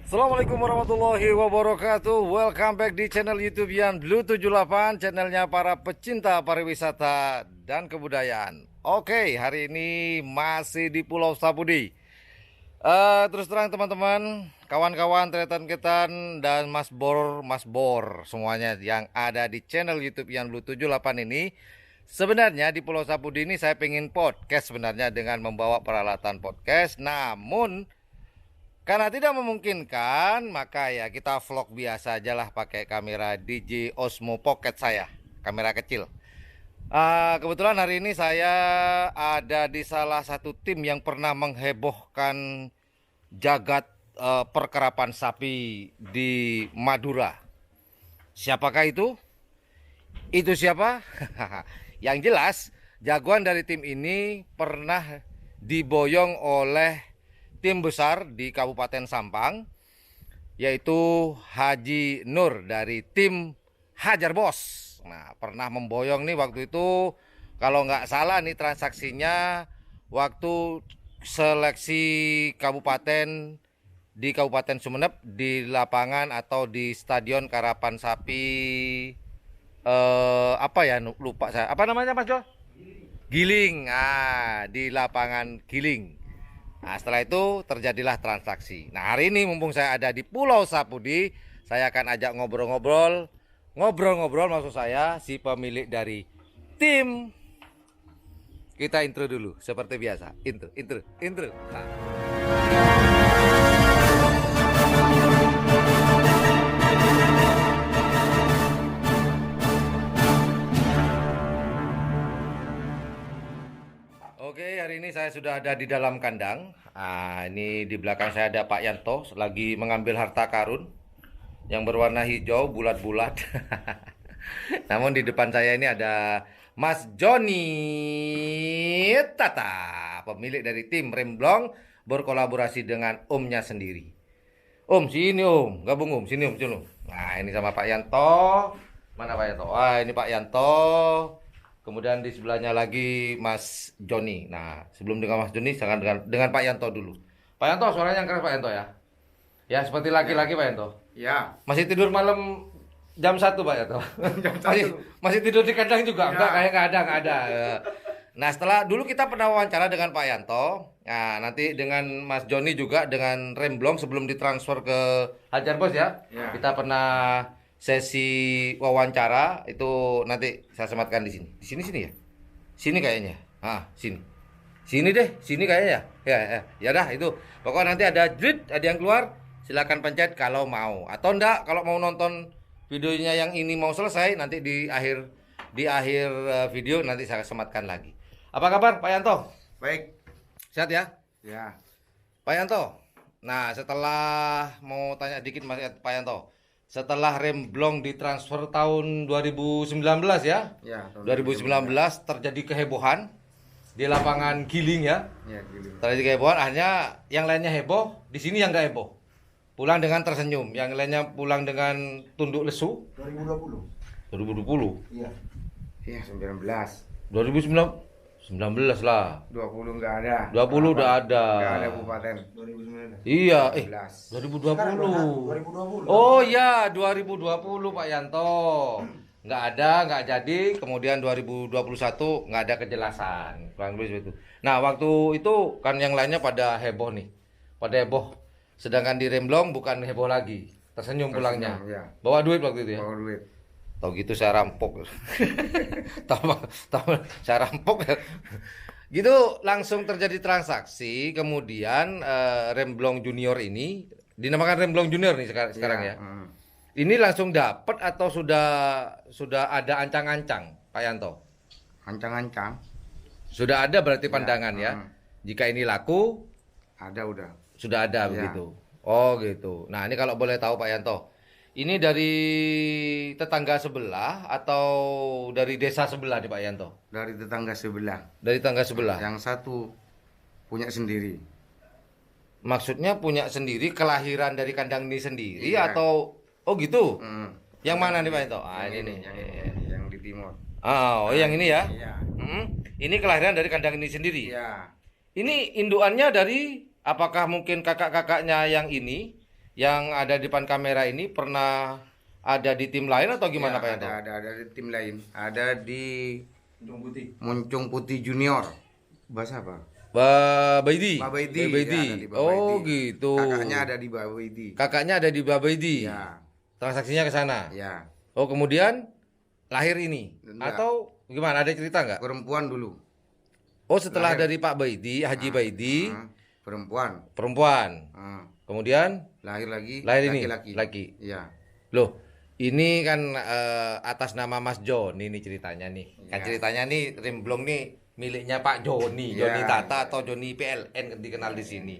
Assalamualaikum warahmatullahi wabarakatuh. Welcome back di channel YouTube Yan Blue 78, channelnya para pecinta pariwisata dan kebudayaan. Oke, hari ini masih di Pulau Sapudi. Terus terang teman-teman, kawan-kawan, tretan-ketan dan Mas Bor semuanya yang ada di channel YouTube Yan Blue 78 ini. Sebenarnya di Pulau Sapudi ini saya pengen podcast sebenarnya dengan membawa peralatan podcast, namun karena tidak memungkinkan, maka ya kita vlog biasa aja lah pakai kamera DJI Osmo Pocket saya, kamera kecil. Kebetulan hari ini saya ada di salah satu tim yang pernah menghebohkan jagat perkerapan sapi di Madura. Siapakah itu? Itu siapa? Yang jelas, jagoan dari tim ini pernah diboyong oleh tim besar di Kabupaten Sampang, yaitu Haji Nur dari tim Hajar Bos. Nah, pernah memboyong nih waktu itu, kalau nggak salah nih transaksinya waktu seleksi kabupaten di Kabupaten Sumeneb di lapangan atau di Stadion Karapan Sapi, apa ya, lupa saya. Apa namanya Mas Jo? Giling. Di lapangan Giling. Nah, setelah itu terjadilah transaksi. Nah, hari ini mumpung saya ada di Pulau Sapudi, saya akan ajak ngobrol-ngobrol maksud saya si pemilik dari tim. Kita intro dulu seperti biasa. Intro. Nah. Oke, hari ini saya sudah ada di dalam kandang. Ini di belakang saya ada Pak Yanto lagi mengambil harta karun yang berwarna hijau bulat-bulat. Namun di depan saya ini ada Mas Joni Tata, pemilik dari tim Remblong, berkolaborasi dengan omnya sendiri. Om, sini Om, gabung Om, sini Om, sini Om. Nah, ini sama Pak Yanto. Mana Pak Yanto? Ini Pak Yanto. Kemudian di sebelahnya lagi Mas Joni. Nah, sebelum dengan Mas Joni, jangan dengan Pak Yanto dulu. Pak Yanto, suaranya yang keras Pak Yanto ya. Ya, seperti laki-laki Pak Yanto. Ya. Masih tidur malam jam 1 Pak Yanto. Jam 1. Masih tidur di kandang juga? Ya. Enggak, kayak nggak ada. Nah, setelah dulu kita pernah wawancara dengan Pak Yanto. Nah, nanti dengan Mas Joni juga dengan Remblong sebelum ditransfer ke Hajar Bos ya. Ya. Kita pernah sesi wawancara, itu nanti saya sematkan di sini. Di sini ya. Sini kayaknya. Sini. Sini deh, sini kayaknya ya. Ya dah itu. Pokoknya nanti ada yang keluar, silakan pencet kalau mau. Atau enggak kalau mau nonton videonya yang ini mau selesai, nanti di akhir video nanti saya sematkan lagi. Apa kabar Pak Yanto? Baik. Sehat ya? Ya. Pak Yanto. Nah, setelah mau tanya dikit Mas Pak Yanto. Setelah Remblong ditransfer tahun 2019 ya? Ya. 2019 terjadi kehebohan di lapangan Giling ya. Ya, gitu. Terjadi kehebohan, akhirnya yang lainnya heboh, di sini yang nggak heboh. Pulang dengan tersenyum, yang lainnya pulang dengan tunduk lesu. 2020. 2020. Iya. Iya, 19. 2019 lah. 20 enggak ada. 20 udah ada. Enggak ada kabupaten. 2019. Iya, 2020. 2020. Oh iya, 2020 Pak Yanto. Nggak ada, nggak jadi. Kemudian 2021 nggak ada kejelasan. Kurang lebih seperti itu. Nah, waktu itu kan yang lainnya pada heboh nih. Pada heboh. Sedangkan di Remblong bukan heboh lagi. Tersenyum pulangnya. Ya. Bawa duit waktu itu ya. Bawa duit. Tahu gitu saya rampok. tahu saya rampok. Gitu langsung terjadi transaksi, kemudian Remblong Junior ini dinamakan Remblong Junior nih sekarang ya. Ini langsung dapat atau sudah ada ancang-ancang Pak Yanto? Ancang-ancang. Sudah ada berarti pandangan ya. Jika ini laku, Ada udah. sudah ada begitu. Oh gitu. Nah, ini kalau boleh tahu Pak Yanto, ini dari tetangga sebelah atau dari desa sebelah nih Pak Yanto? Dari tetangga sebelah. Dari tetangga sebelah. Yang satu punya sendiri. Maksudnya punya sendiri, kelahiran dari kandang ini sendiri Iya. atau oh gitu? Mm. Yang mana nih Pak Yanto? Yang Ini nih. yang di timur. Oh, yang ini ya. Iya. Ini kelahiran dari kandang ini sendiri. Iya. Ini induannya dari apakah mungkin kakak-kakaknya yang ini yang ada di depan kamera ini pernah ada di tim lain atau gimana Ya, Pak Yanto? ada di tim lain. Ada di Moncong Putih Junior. Bahasa apa? Baidi. Babaidi. Babaidi. Ya, ada di Oh Babaidi. gitu. Kakaknya ada di Babaidi. Kakaknya ada di Babaidi. Ya, Transaksinya ke sana. ya. Oh kemudian lahir ini Enggak. atau gimana? Ada cerita nggak? Perempuan dulu. Oh setelah Lahir. dari Pak Baidi, Haji Baidi, Perempuan. perempuan. Ah, Kemudian lahir lagi lahir ini laki-laki. laki. Ya. Loh, ini kan atas nama Mas Joni nih ceritanya nih. Kan Ya. ceritanya nih Remblong nih miliknya Pak Joni, Ya, Joni Tata ya. atau Joni PLN dikenal di sini.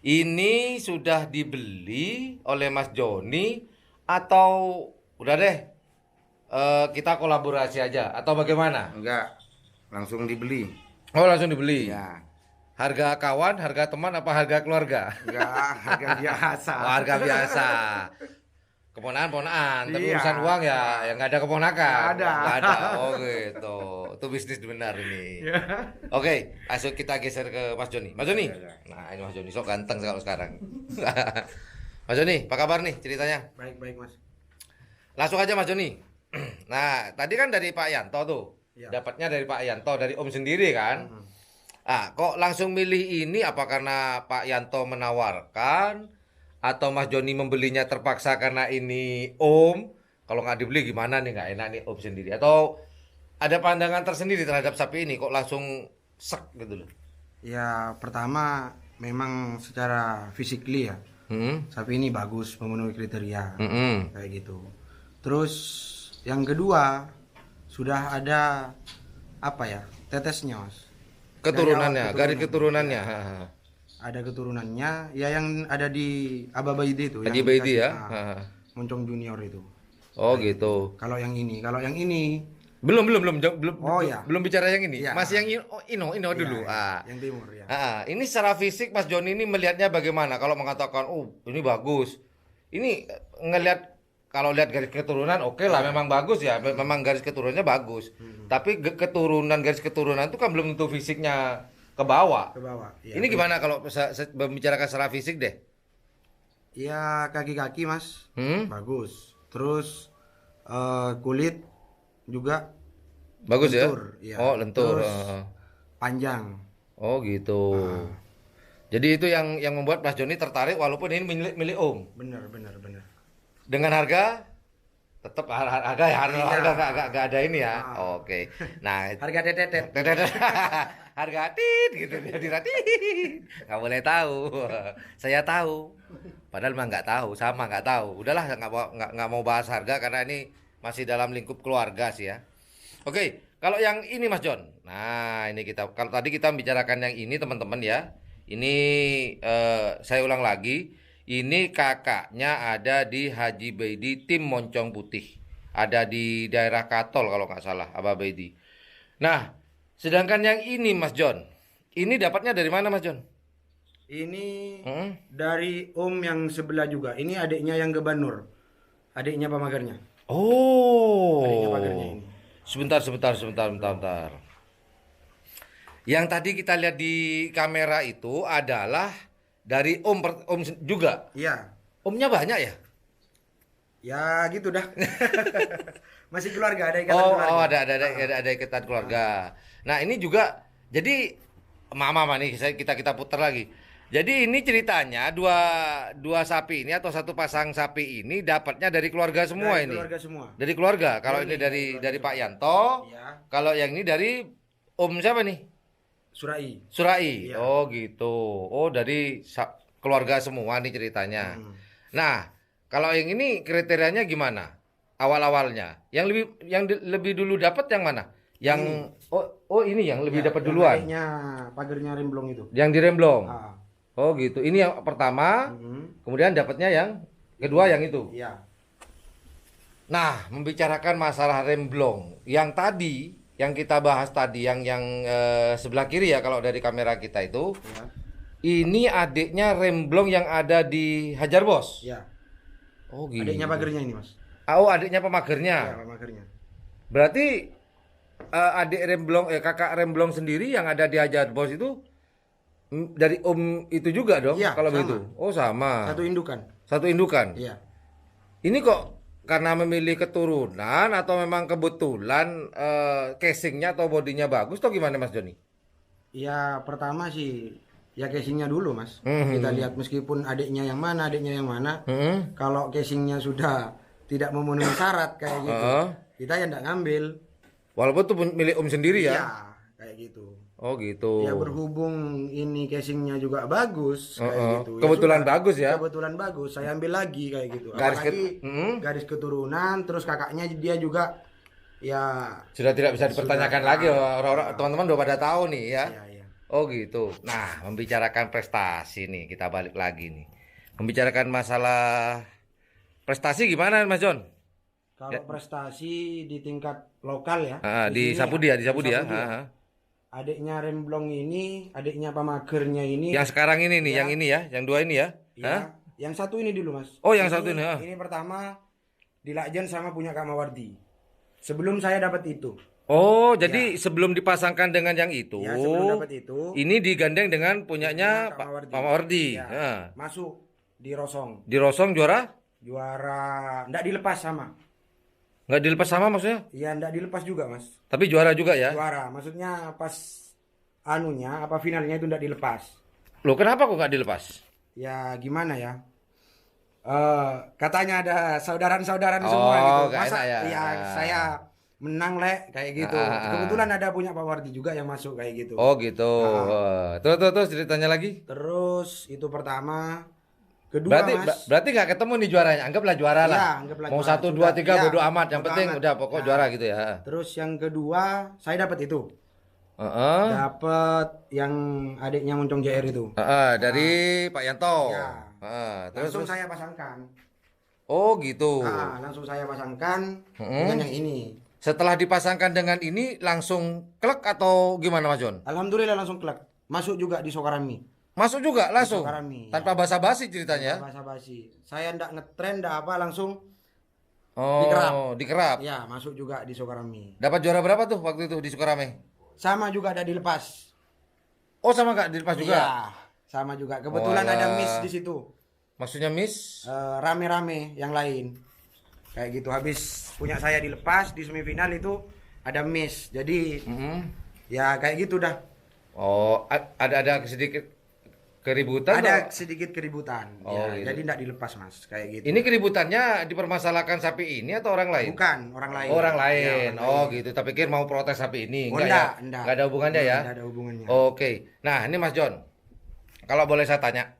Ini sudah dibeli oleh Mas Joni atau udah deh kita kolaborasi aja atau bagaimana? Enggak. Langsung dibeli. Oh langsung dibeli. Ya. Harga kawan, harga teman apa harga keluarga? Enggak, harga biasa. Oh, harga biasa. Keponakan, tapi Iya. urusan uang ya yang nggak ada keponakan. Nggak ada. Nggak ada. Oh gitu. Itu bisnis benar ini. Oke, langsung kita geser ke Mas Joni. Mas Joni. Ya. Nah, ini Mas Joni sok ganteng kalau sekarang. Mas Joni, apa kabar nih ceritanya? Baik, Mas. Langsung aja Mas Joni. Nah, tadi kan dari Pak Yanto tuh. Ya. Dapatnya dari Pak Yanto, dari Om sendiri kan? Ah, kok langsung milih ini apa karena Pak Yanto menawarkan atau Mas Joni membelinya terpaksa karena ini Om? Kalau nggak dibeli gimana nih, nggak enak nih Om sendiri? Atau ada pandangan tersendiri terhadap sapi ini kok langsung sek gitu loh? Ya pertama memang secara physically ya sapi ini bagus memenuhi kriteria kayak gitu. Terus yang kedua sudah ada apa ya tetesnya mas. Keturunannya, Dari awal garis keturunannya. Ada keturunannya ya yang ada di Aba Baidi itu. Haji yang Baidi dikasih, ya. Moncong Junior itu. Oh gitu. Kalau yang ini Belum Oh, ya. belum bicara yang ini. Ya. Masih yang Ino dulu. ya, yang timur ya. Ini secara fisik Mas Joni ini melihatnya bagaimana? Kalau mengatakan, oh ini bagus. Ini ngelihat kalau lihat garis keturunan, oke lah, memang bagus ya, memang garis keturunannya bagus. Tapi garis keturunan itu kan belum tentu fisiknya ke bawah. Ke bawah. Ya, Ini gimana kalau membicarakan secara fisik deh? Ya kaki-kaki mas bagus. Terus kulit juga Bagus lentur, ya? ya. Oh lentur. Terus panjang. Oh gitu. Jadi itu yang membuat Mas Joni tertarik walaupun ini milik Om. Bener. Dengan harga tetap harga ya Iya. harga nggak ada ini ya. Oke. Nah, Harga tetet. harga tit gitu dia diratit. Nggak boleh tahu. Saya tahu. Padahal mah nggak tahu, sama nggak tahu. Udahlah nggak mau bahas harga karena ini masih dalam lingkup keluarga sih ya. Oke, kalau yang ini Mas John. Nah, ini kalau tadi kita bicarakan yang ini teman-teman ya. Ini saya ulang lagi. Ini kakaknya ada di Haji Baidi tim Moncong Putih. Ada di daerah Katol kalau nggak salah, Abah Baidi. Nah, sedangkan yang ini Mas John. Ini dapatnya dari mana Mas John? Ini dari Om yang sebelah juga. Ini adiknya yang Gebanur. Adiknya pamagarnya. Oh. Adiknya pagarnya ini. Sebentar. Yang tadi kita lihat di kamera itu adalah dari Om juga. Iya. Omnya banyak ya? Ya gitu dah. Masih keluarga, ada ikatan keluarga. Oh, ada ikatan keluarga. Nah, ini juga jadi mama nih kita putar lagi. Jadi ini ceritanya dua sapi ini atau satu pasang sapi ini dapatnya dari keluarga semua Dari ini. keluarga semua. Dari keluarga. Kalau Dari ini dari keluarga Pak Yanto, Iya. kalau yang ini dari Om siapa nih? Surai. Surai. Iya. Oh, gitu. Oh, dari keluarga semua nih ceritanya. Nah, kalau yang ini kriterianya gimana? Awal-awalnya. Yang lebih dulu dapat yang mana? Yang ini yang lebih dapat duluan. Adiknya pagernya remblong itu. Yang di Remblong. Ah. Oh, gitu. Ini yang pertama, kemudian dapatnya yang kedua yang itu. Iya. Nah, membicarakan masalah Remblong yang tadi yang kita bahas tadi yang sebelah kiri ya kalau dari kamera kita itu. Ya. Ini adiknya Remblong yang ada di Hajar Bos. Iya. Oh, gitu. Adiknya pagernya ini, Mas. Oh, adiknya pemagernya. Iya, pemagernya. Berarti adik Remblong kakak Remblong sendiri yang ada di Hajar Bos itu dari Om itu juga dong Iya, kalau sama. begitu. Oh, sama. Satu indukan. Satu indukan. Iya. Ini kok karena memilih keturunan atau memang kebetulan casingnya atau bodinya bagus atau gimana Mas Joni? Ya pertama sih ya casingnya dulu Mas. Kita lihat meskipun adiknya yang mana. Kalau casingnya sudah tidak memenuhi syarat kayak gitu, kita ya enggak ngambil. Walaupun itu milik Om sendiri ya? Iya, kayak gitu. Oh gitu. Ya berhubung ini casingnya juga bagus kayak gitu. Kebetulan sudah. bagus ya? Kebetulan bagus, saya ambil lagi kayak gitu. Garis Apalagi garis keturunan, terus kakaknya dia juga ya Sudah tidak bisa dipertanyakan lagi, orang-orang teman-teman udah pada tahu nih ya. ya. Oh gitu. Nah, membicarakan prestasi nih, kita balik lagi nih. Membicarakan masalah prestasi gimana Mas John? Kalau prestasi di tingkat lokal ya. Di sini Sapudi ya, di Sapudi ya. Adiknya Remblong ini, adiknya pemagernya ini. Yang sekarang ini nih, yang ini ya, yang dua ini ya. Ya, yang satu ini dulu Mas. Oh, yang satu ini. Ini pertama di Lakjen sama punya Kak Mawardi. Sebelum saya dapat itu. Oh, jadi sebelum dipasangkan dengan yang itu, Ya, sebelum dapat itu, ini digandeng dengan punyanya Kak Pak Mawardi. Ya, masuk di Rosong. Di Rosong juara? Juara, enggak dilepas sama. Nggak dilepas sama maksudnya? Iya, enggak dilepas juga, Mas. Tapi juara juga ya? Juara, maksudnya pas anunya, apa finalnya itu enggak dilepas. Loh, kenapa kok nggak dilepas? Ya, gimana ya? Katanya ada saudaran-saudaran semua gitu. Nggak Masa enak ya? ya saya menang kayak gitu. Kebetulan ada punya Pak Wardi juga yang masuk kayak gitu. Oh gitu. Terus ceritanya lagi. Terus itu pertama, kedua Mas. Berarti nggak ketemu nih juaranya. Anggaplah juara lah. Ya, anggaplah Mau juara. 1, 2, 3 Ya, bodo amat. Yang bodo penting amat. udah pokok juara gitu ya. Terus yang kedua saya dapat itu. Heeh. Dapat yang adiknya Moncong JR itu. Dari Pak Yanto. Ya. Langsung Terus. saya pasangkan. Oh gitu. Langsung saya pasangkan dengan yang ini. Setelah dipasangkan dengan ini langsung klek atau gimana Mas John? Alhamdulillah langsung klek. Masuk juga di Sokarami. Masuk juga langsung. Sokarami, Tanpa basa-basi ceritanya. Basa-basi. Saya ndak ngetren, ndak apa, langsung dikerap. ya masuk juga di Sokarami. Dapat juara berapa tuh waktu itu di Sukarame? Sama juga ada dilepas. Oh, sama nggak dilepas juga? Iya, sama juga. Kebetulan ada miss di situ. Maksudnya miss? Rame-rame yang lain. Kayak gitu. Habis punya saya dilepas di semifinal itu ada miss. Jadi ya kayak gitu dah. Oh, ada sedikit keributan? Ada sedikit keributan. Oh, Ya, gitu. jadi tidak dilepas Mas, kayak gitu. Ini keributannya dipermasalahkan sapi ini atau orang lain? Bukan, orang lain. Oh, orang lain. Ya, orang Oh, lain. gitu. Tak pikir mau protes sapi ini. Oh, Enggak ya? enggak. Enggak ada hubungannya ya? Enggak ada hubungannya. Oke. Nah, ini Mas John. Kalau boleh saya tanya.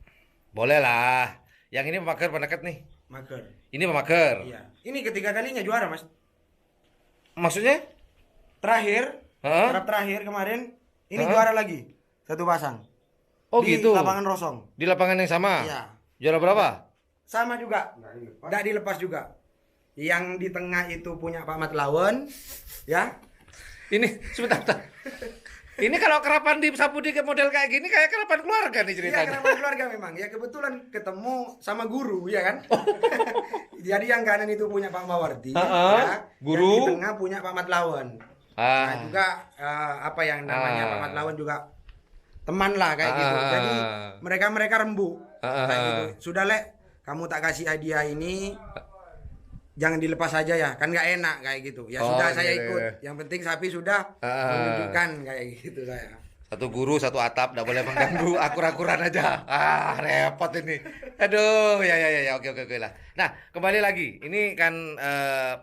Boleh lah. Yang ini pemager peneket nih. Mager. Ini pemager. Iya. Ini ketiga kalinya juara Mas. Maksudnya? Terakhir, Hah? terap terakhir kemarin, ini juara lagi. Satu pasang. Oh, di gitu. lapangan Rosong. Di lapangan yang sama? Iya. Juara berapa? Sama juga. Enggak dilepas juga. Yang di tengah itu punya Pak Mat Lawan, ya. Ini sebentar. Ini kalau kerapan di Sapudi ke model kayak gini kayak kerapan keluarga nih Iya, ceritanya. kenapa keluarga memang. Ya kebetulan ketemu sama guru, ya kan? Jadi yang kanan itu punya Pak Mawardi, ya. Guru. Yang di tengah punya Pak Mat Lawan. Nah, juga apa yang namanya Pak Mat Lawan juga teman lah kayak gitu. Jadi mereka rembu kayak gitu. Sudah kamu tak kasih hadiah ini, jangan dilepas saja ya, kan nggak enak kayak gitu. Ya sudah saya ikut. Yang penting sapi sudah menunjukkan kayak gitu saya. Satu guru, satu atap, nggak boleh mengganggu, akur-akuran aja. Repot ini. Aduh, ya, oke lah. Nah, kembali lagi. Ini kan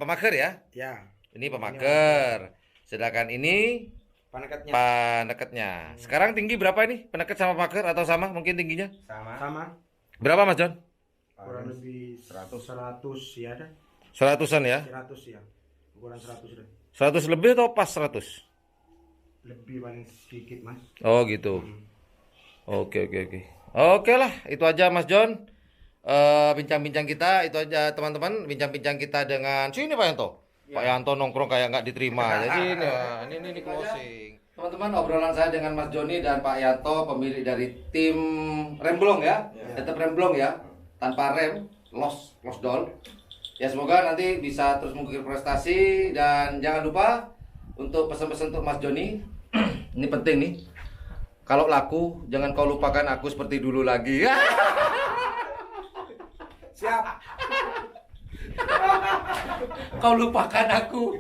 pemager ya? Ya. Ini pemager. Sedangkan ini Panekatnya paneketnya. Sekarang tinggi berapa ini? Peneket sama pemager atau sama mungkin tingginya? sama. Berapa Mas John? Kurang lebih 100 ya ada. 100-an ya? 100 ya. Ukuran 100 deh. 100 lebih atau pas 100? Lebih paling sedikit Mas. Oh gitu. Oke. Oke lah, itu aja Mas John. Bincang-bincang kita, itu aja teman-teman. Bincang-bincang kita dengan sini Pak Yanto. Pak Yanto nongkrong kayak nggak diterima. Jadi ini closing. Teman-teman, obrolan saya dengan Mas Joni dan Pak Yanto, pemilik dari tim Remblong ya. Tetap Remblong ya. Tanpa rem, lost down. Ya semoga nanti bisa terus mengukir prestasi dan jangan lupa untuk pesan-pesan untuk Mas Joni. Ini penting nih. Kalau laku, jangan kau lupakan aku seperti dulu lagi. Siap. Kau lupakan aku.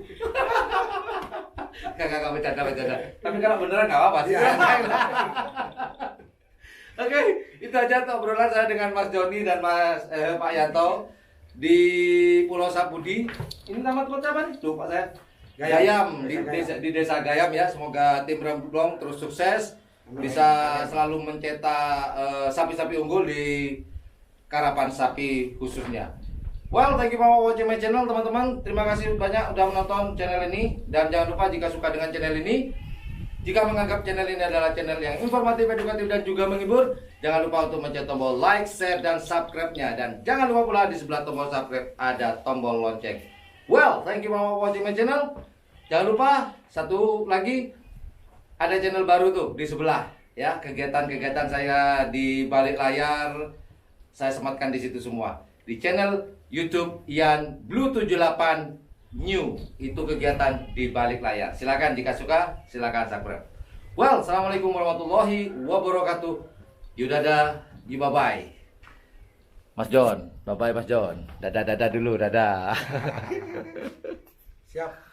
Kakak bercanda. Tapi kalau beneran nggak apa-apa sih. Oke, itu aja tuh obrolan saya dengan Mas Joni dan Pak Yanto di Pulau Sapudi. Ini nama tempatnya apa nih? Lupa saya. Gayam, di Desa Gayam ya. Semoga tim Remblong terus sukses, bisa selalu mencetak sapi-sapi unggul di karapan sapi khususnya. Well, thank you for watching my channel teman-teman. Terima kasih banyak udah menonton channel ini. Dan jangan lupa jika suka dengan channel ini, jika menganggap channel ini adalah channel yang informatif, edukatif, dan juga menghibur, jangan lupa untuk mencet tombol like, share, dan subscribe-nya. Dan jangan lupa pula di sebelah tombol subscribe ada tombol lonceng. Well, thank you for watching my channel. Jangan lupa, satu lagi, ada channel baru tuh di sebelah. Ya, kegiatan-kegiatan saya di balik layar, saya sematkan di situ semua. Di channel YouTube Ian Blue 78 New, itu kegiatan di balik layar. Silakan jika suka, silakan subscribe. Well, assalamualaikum warahmatullahi wabarakatuh. Yudada, bye bye. Mas John, bye bye Mas John. Dadah dulu, dadah. Siap.